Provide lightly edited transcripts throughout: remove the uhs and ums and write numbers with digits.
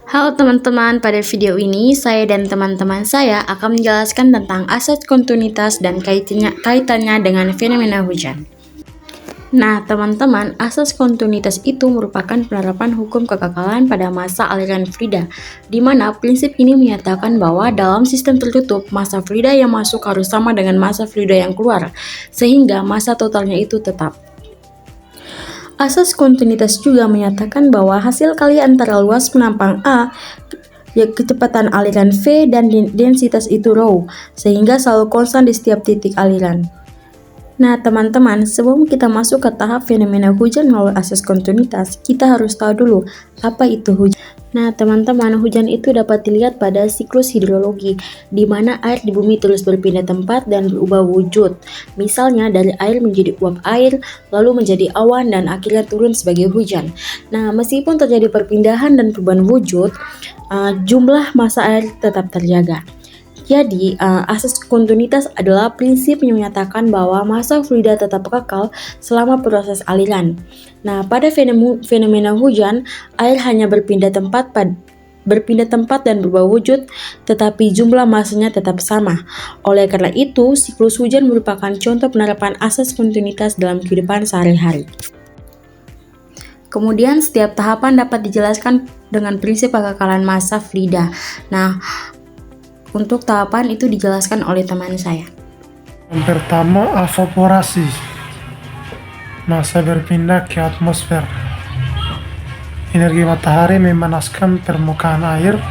Halo teman-teman, pada video ini saya dan teman-teman saya akan menjelaskan tentang asas kontinuitas dan kaitannya dengan fenomena hujan. Nah, teman-teman, asas kontinuitas itu merupakan penerapan hukum kekekalan pada masa aliran fluida, di mana prinsip ini menyatakan bahwa dalam sistem tertutup, masa fluida yang masuk harus sama dengan masa fluida yang keluar, sehingga masa totalnya itu tetap. Asas kontinuitas juga menyatakan bahwa hasil kali antara luas penampang A, kecepatan aliran V, dan densitas itu rho, sehingga selalu konstan di setiap titik aliran. Nah, teman-teman, sebelum kita masuk ke tahap fenomena hujan melalui asas kontinuitas, kita harus tahu dulu apa itu hujan. Nah, teman-teman, hujan itu dapat dilihat pada siklus hidrologi, di mana air di bumi terus berpindah tempat dan berubah wujud. Misalnya, dari air menjadi uap air, lalu menjadi awan, dan akhirnya turun sebagai hujan. Nah, meskipun terjadi perpindahan dan perubahan wujud, jumlah massa air tetap terjaga. Jadi, asas kontinuitas adalah prinsip yang menyatakan bahwa massa fluida tetap kekal selama proses aliran. Nah, pada fenomena hujan, air hanya berpindah tempat dan berubah wujud, tetapi jumlah massanya tetap sama. Oleh karena itu, siklus hujan merupakan contoh penerapan asas kontinuitas dalam kehidupan sehari-hari. Kemudian, setiap tahapan dapat dijelaskan dengan prinsip kekekalan massa fluida. Nah, untuk tahapan itu dijelaskan oleh teman saya. Yang pertama, evaporasi. Massa berpindah ke atmosfer. Energi matahari memanaskan permukaan air.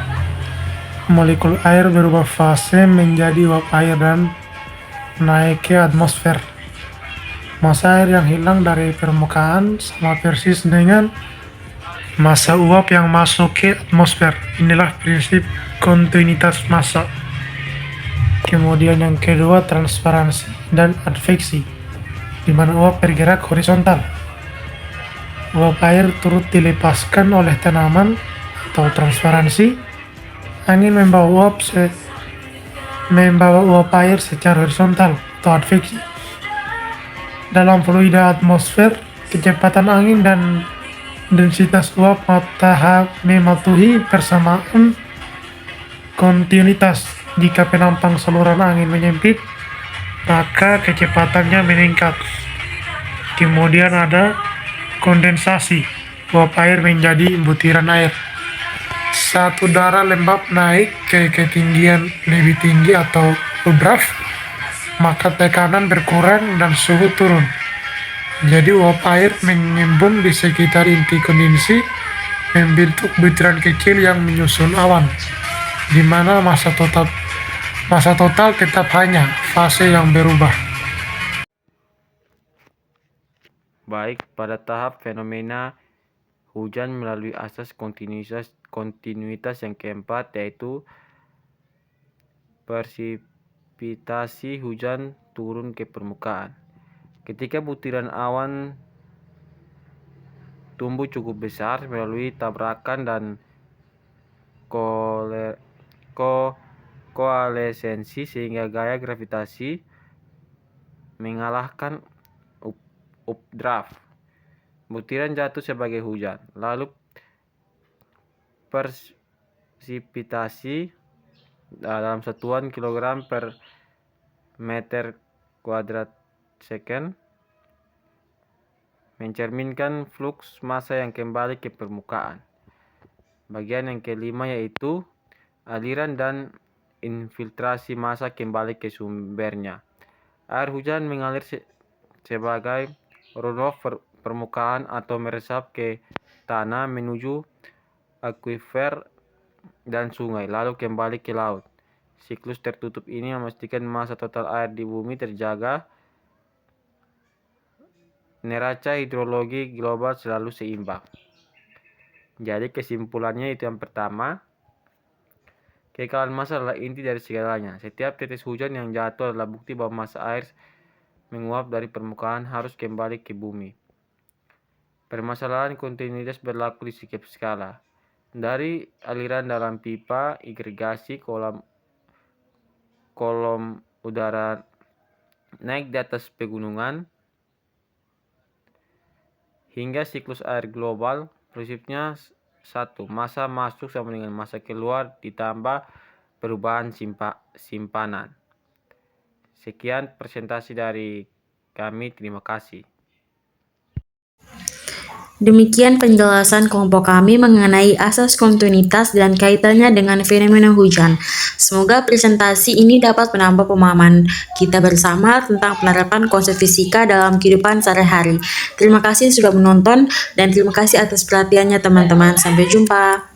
Molekul air berubah fase menjadi uap air dan naik ke atmosfer. Massa air yang hilang dari permukaan sama persis dengan massa uap yang masuk ke atmosfer. Inilah prinsip kontinuitas massa. Kemudian yang kedua, transparansi dan adveksi, di mana uap bergerak horizontal. Uap air turut dilepaskan oleh tanaman atau transparansi. Angin membawa uap air secara horizontal atau adveksi. Dalam fluida atmosfer, kecepatan angin dan densitas uap mematuhi persamaan kontinuitas. Jika penampang saluran angin menyempit, maka kecepatannya meningkat. Kemudian ada kondensasi. Uap air menjadi butiran air. Saat udara lembab naik ke ketinggian lebih tinggi atau ubraf, maka tekanan berkurang dan suhu turun. Jadi uap air mengembun di sekitar inti kondensasi, membentuk butiran kecil yang menyusun awan, di mana massa total tetap hanya fase yang berubah. Baik, pada tahap fenomena hujan melalui asas kontinuitas yang keempat, yaitu presipitasi hujan turun ke permukaan. Ketika butiran awan tumbuh cukup besar melalui tabrakan dan koalesensi sehingga gaya gravitasi mengalahkan updraft, butiran jatuh sebagai hujan. Lalu presipitasi dalam satuan kilogram per meter kuadrat second mencerminkan fluks massa yang kembali ke permukaan. Bagian yang kelima yaitu aliran dan infiltrasi massa kembali ke sumbernya. Air hujan mengalir sebagai runoff permukaan atau meresap ke tanah menuju akuifer dan sungai, lalu kembali ke laut. Siklus tertutup ini memastikan massa total air di bumi terjaga. Neraca hidrologi global selalu seimbang. Jadi kesimpulannya itu yang pertama, kekekalan massa adalah inti dari segalanya. Setiap tetes hujan yang jatuh adalah bukti bahwa massa air menguap dari permukaan harus kembali ke bumi. Permasalahan kontinuitas berlaku di setiap skala. Dari aliran dalam pipa, irigasi, kolom udara naik di atas pegunungan, hingga siklus air global, prinsipnya 1. Masa masuk sama dengan masa keluar ditambah perubahan simpanan. Sekian presentasi dari kami, terima kasih. Demikian penjelasan kelompok kami mengenai asas kontinuitas dan kaitannya dengan fenomena hujan. Semoga presentasi ini dapat menambah pemahaman kita bersama tentang penerapan konsep fisika dalam kehidupan sehari-hari. Terima kasih sudah menonton dan terima kasih atas perhatiannya teman-teman. Sampai jumpa.